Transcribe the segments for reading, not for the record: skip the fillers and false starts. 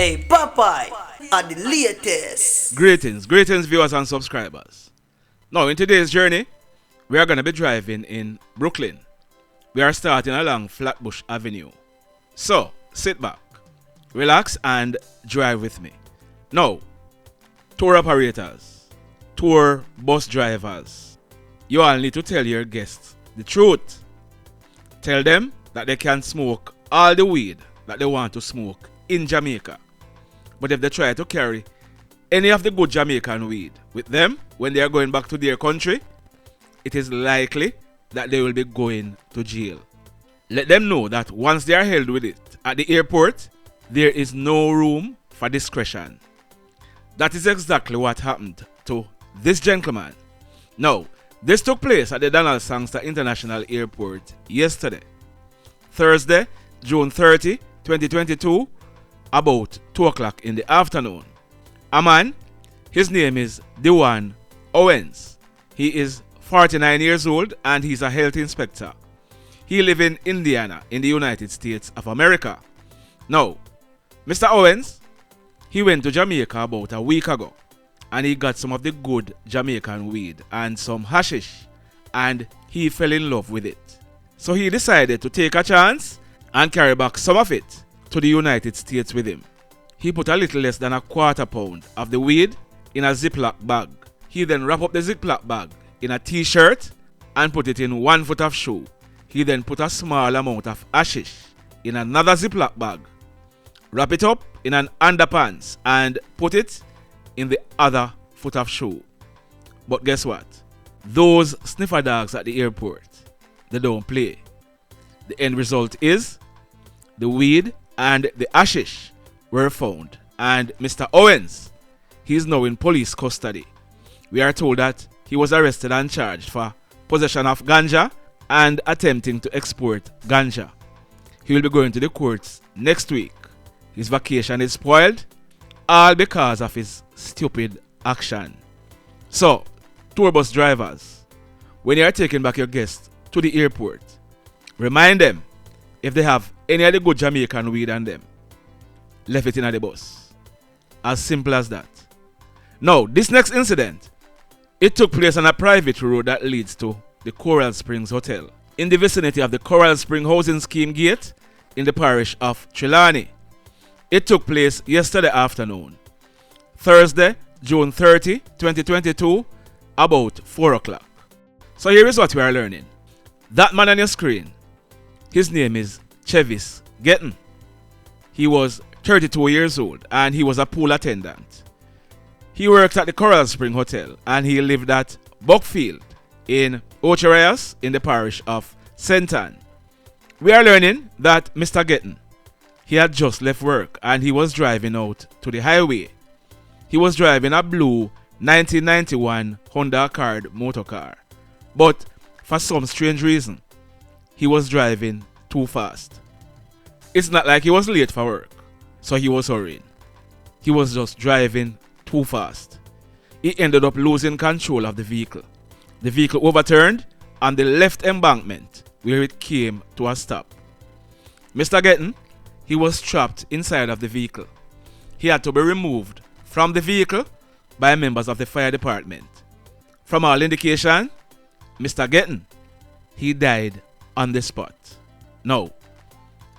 Hey, Popeye are the latest. Greetings viewers and subscribers. Now in today's journey, we are going to be driving in Brooklyn. We are starting along Flatbush Avenue. So, sit back, relax and drive with me. Now, tour operators, tour bus drivers, you all need to tell your guests the truth. Tell them that they can smoke all the weed that they want to smoke in Jamaica. But if they try to carry any of the good Jamaican weed with them when they are going back to their country, it is likely that they will be going to jail. Let them know that once they are held with it at the airport, there is no room for discretion. That is exactly what happened to this gentleman. Now, this took place at the Donald Sangster International Airport yesterday, Thursday, June 30, 2022, about 2 o'clock in the afternoon. A man, his name is Dervon Owens. He is 49 years old and he's a health inspector. He lives in Indiana in the United States of America. Now, Mr. Owens, he went to Jamaica about a week ago and he got some of the good Jamaican weed and some hashish and he fell in love with it. So he decided to take a chance and carry back some of it to the United States with him. He put a little less than a quarter pound of the weed in a Ziploc bag. He then wrapped up the Ziploc bag in a t-shirt and put it in 1 foot of shoe. He then put a small amount of hashish in another Ziploc bag, wrap it up in an underpants and put it in the other foot of shoe. But guess what? Those sniffer dogs at the airport, they don't play. The end result is the weed and the hashish were found, and Mr. Owens, he's now in police custody. We are told that he was arrested and charged for possession of ganja and attempting to export ganja. He will be going to the courts next week. His vacation is spoiled, all because of his stupid action. So, tour bus drivers, when you are taking back your guests to the airport, remind them if they have any of the good Jamaican weed on them, left it in the bus. As simple as that. Now, this next incident, it took place on a private road that leads to the Coral Springs Hotel in the vicinity of the Coral Spring Housing Scheme Gate in the parish of Trelawney. It took place yesterday afternoon, Thursday, June 30, 2022, about 4 o'clock. So here is what we are learning. That man on your screen, his name is Chevis Getten. He was 32 years old and he was a pool attendant. He worked at the Coral Spring Hotel and he lived at Buckfield in Ocherias in the parish of St. Ann. We are learning that Mr. Getten, he had just left work and he was driving out to the highway. He was driving a blue 1991 Honda Accord motor car. But for some strange reason, he was driving too fast. It's not like he was late for work, so he was hurrying. He was just driving too fast. He ended up losing control of the vehicle. The vehicle overturned on the left embankment where it came to a stop. Mr. Getten, he was trapped inside of the vehicle. He had to be removed from the vehicle by members of the fire department. From all indication, Mr. Getten, he died on the spot. Now,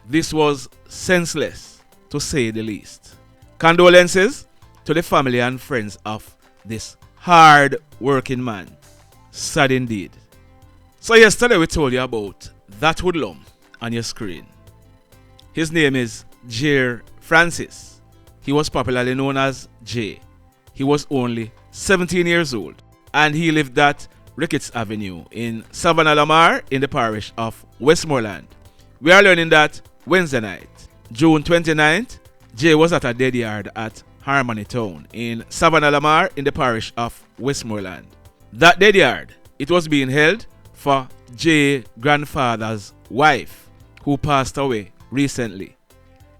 this was senseless to say the least. Condolences to the family and friends of this hard working man. Sad indeed. So yesterday we told you about that hoodlum on your screen. His name is Jayre Francis. He was popularly known as Jay. He was only 17 years old and he lived at Ricketts Avenue in Savannah Lamar in the parish of Westmoreland. We are learning that Wednesday night, June 29th, Jay was at a dead yard at Harmony Town in Savannah Lamar in the parish of Westmoreland. That dead yard, it was being held for Jay's grandfather's wife who passed away recently.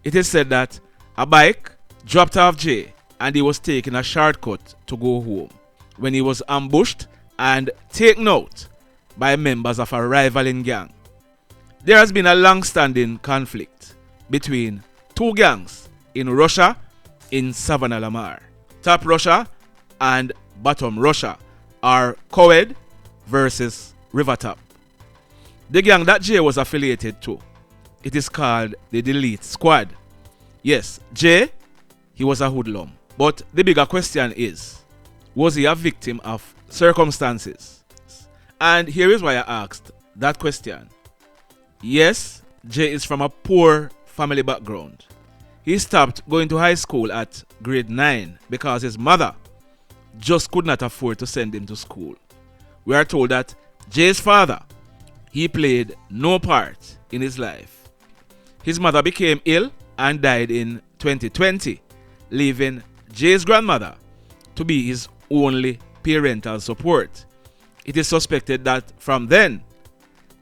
It is said that a bike dropped off Jay and he was taking a shortcut to go home when he was ambushed and taken out by members of a rivaling gang. There has been a long-standing conflict between two gangs in Russia in Savannah Lamar. Top Russia and Bottom Russia are Cowed versus Rivertop. The gang that Jay was affiliated to, it is called the Delete Squad. Yes, Jay, he was a hoodlum. But the bigger question is, was he a victim of circumstances? And here is why I asked that question. Yes, Jay is from a poor family background. He stopped going to high school at grade 9 because his mother just could not afford to send him to school. We are told that Jay's father, he played no part in his life. His mother became ill and died in 2020, leaving Jay's grandmother to be his only parental support. It is suspected that from then,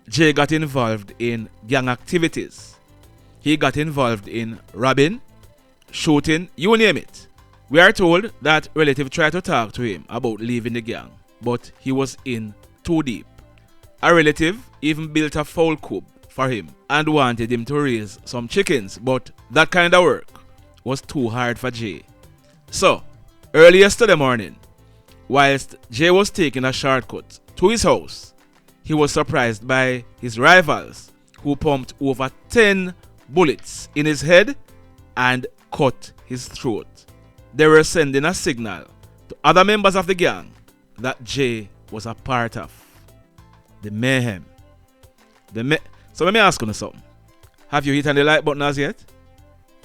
Jay got involved in gang activities. He got involved in robbing, shooting, you name it. We are told that relative tried to talk to him about leaving the gang, but he was in too deep. A relative even built a fowl coop for him and wanted him to raise some chickens, but that kind of work was too hard for Jay. So, early yesterday morning, whilst Jay was taking a shortcut to his house, he was surprised by his rivals who pumped over 10 bullets in his head and cut his throat. They were sending a signal to other members of the gang that Jay was a part of the mayhem. So let me ask you something. Have you hit on the like button as yet?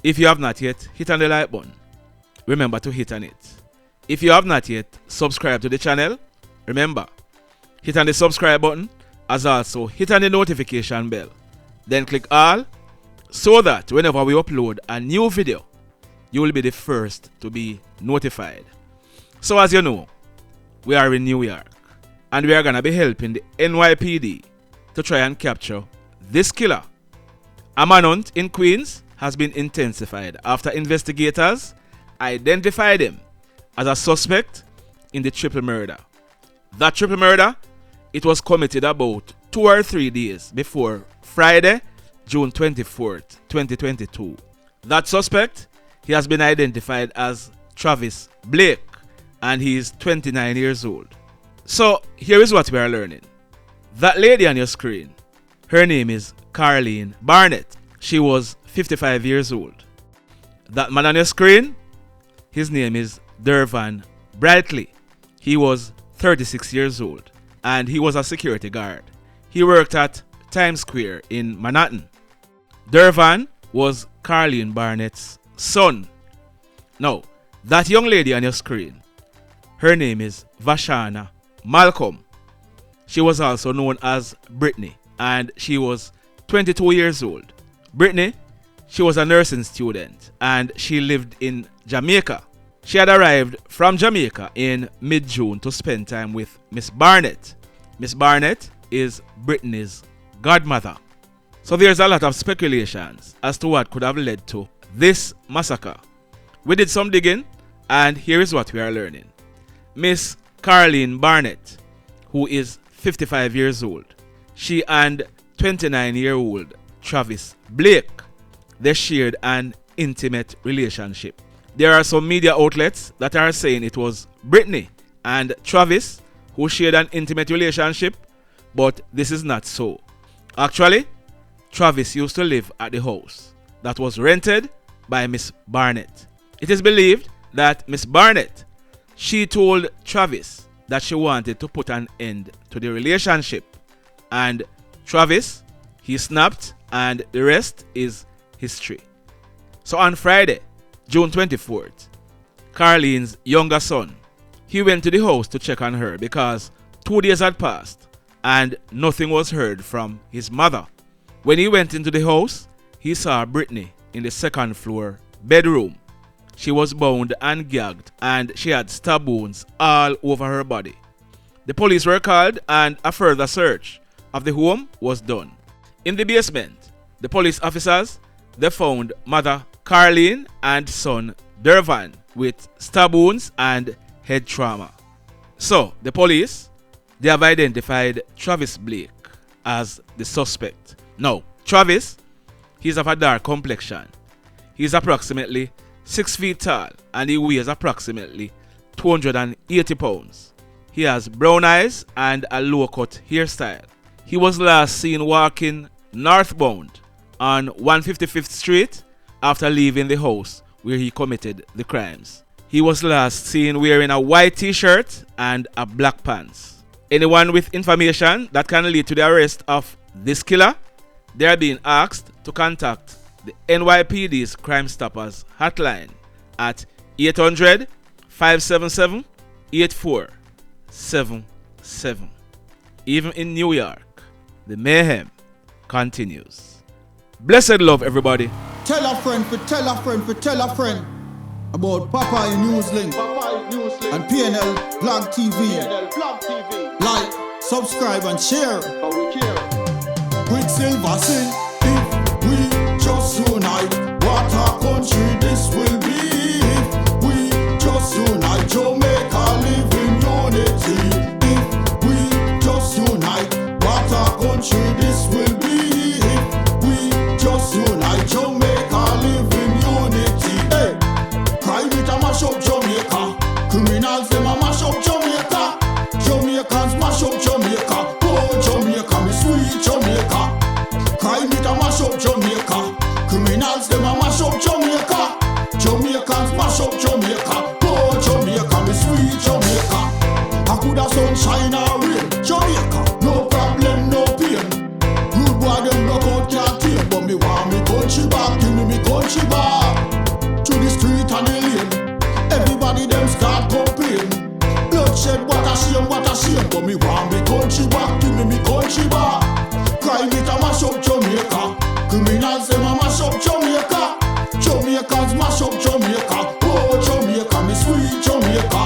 If you have not yet, hit on the like button. Remember to hit on it. If you have not yet subscribed to the channel, remember, hit on the subscribe button, as also hit on the notification bell. Then click all, so that whenever we upload a new video, you will be the first to be notified. So as you know, we are in New York, and we are going to be helping the NYPD to try and capture this killer. A manhunt in Queens has been intensified after investigators identified him as a suspect in the triple murder. That triple murder, it was committed about 2 or 3 days before Friday, June 24th, 2022. That suspect, he has been identified as Travis Blake, and he is 29 years old. So here is what we are learning. That lady on your screen, her name is Karlene Barnett. She was 55 years old. That man on your screen, his name is Dervon Brightly. He was 36 years old and he was a security guard. He worked at Times Square in Manhattan. Dervon was Karlene Barnett's son. Now, that young lady on your screen, her name is Vashawnna Malcolm. She was also known as Britney, and she was 22 years old. Britney, she was a nursing student and she lived in Jamaica. She had arrived from Jamaica in mid-June to spend time with Miss Barnett. Miss Barnett is Britney's godmother. So there's a lot of speculations as to what could have led to this massacre. We did some digging, and here is what we are learning. Miss Karlene Barnett, who is 55 years old, she and 29-year-old Travis Blake, they shared an intimate relationship. There are some media outlets that are saying it was Britney and Travis who shared an intimate relationship, but this is not so. Actually, Travis used to live at the house that was rented by Miss Barnett. It is believed that Miss Barnett, she told Travis that she wanted to put an end to the relationship, and Travis, he snapped, and the rest is history. So on Friday, June 24th, Karlene's younger son, he went to the house to check on her because 2 days had passed and nothing was heard from his mother. When he went into the house, he saw Britney in the second floor bedroom. She was bound and gagged and she had stab wounds all over her body. The police were called and a further search of the home was done. In the basement, the police officers, they found mother Karlene and son Dervon with stab wounds and head trauma. So the police, they have identified Travis Blake as the suspect. Now, Travis, he's of a dark complexion. He's approximately 6 feet tall, and he weighs approximately 280 pounds. He has brown eyes and a low-cut hairstyle. He was last seen walking northbound on 155th Street after leaving the house where he committed the crimes. He was last seen wearing a white t-shirt and a black pants. Anyone with information that can lead to the arrest of this killer, they are being asked to contact the NYPD's Crime Stoppers hotline at 800-577-8477. Even in New York, the mayhem continues. Blessed love, everybody. Tell a friend for tell a friend for tell a friend about Popeye Newslink and PNL Vlog TV. Like, subscribe and share. Quicksilver sing, if we just unite, what a country this will be. If we just unite, Jamaica live in unity. If we just unite, what a country this will be. If we just unite, Jamaica live in unity. Hey, crime it a mash up Jamaica. Criminals them a mash up Jamaica. Jamaicans mash up Jamaica. Oh Jamaica, me sweet Jamaica. Crime it a mash up Jamaica. Criminals them a mash up Jamaica. Jamaicans mash up Jamaica. Oh Jamaica, me sweet Jamaica. I coulda sunshine or rain. Jamaica, no problem, no pain. Rude boy them knock out can't tame, but me want me country back. Give me country back. To the street and the lane. Everybody them start complain. Bloodshed, what a shame, what a shame. But me want me country back. Give me country back. Crime it a mash up Jamaica. Criminals them a mash up Jamaica. Jamaicans mash up Jamaica. Oh Jamaica, me sweet Jamaica.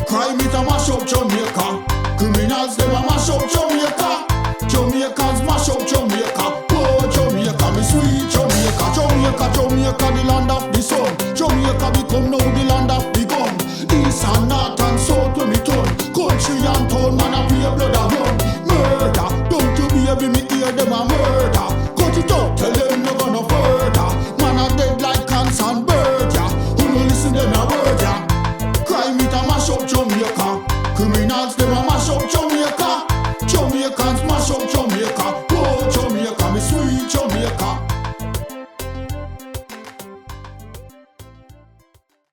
Crime it a mash up Jamaica. Criminals them a mash up Jamaica. Jamaicans mash up Jamaica. Oh Jamaica, me sweet Jamaica. Jamaica, Jamaica, the land of the sun. Jamaica become now the land of the gun. East and north and south when me turn. Country and town, man a pay blood a run. Murder, don't you baby me hear them a murder. Cut it out, tell them no gonna further. Man a dead like cancer and bird, yeah. Who no listen them a word, yeah. Crime it a mash up Jamaica. Criminals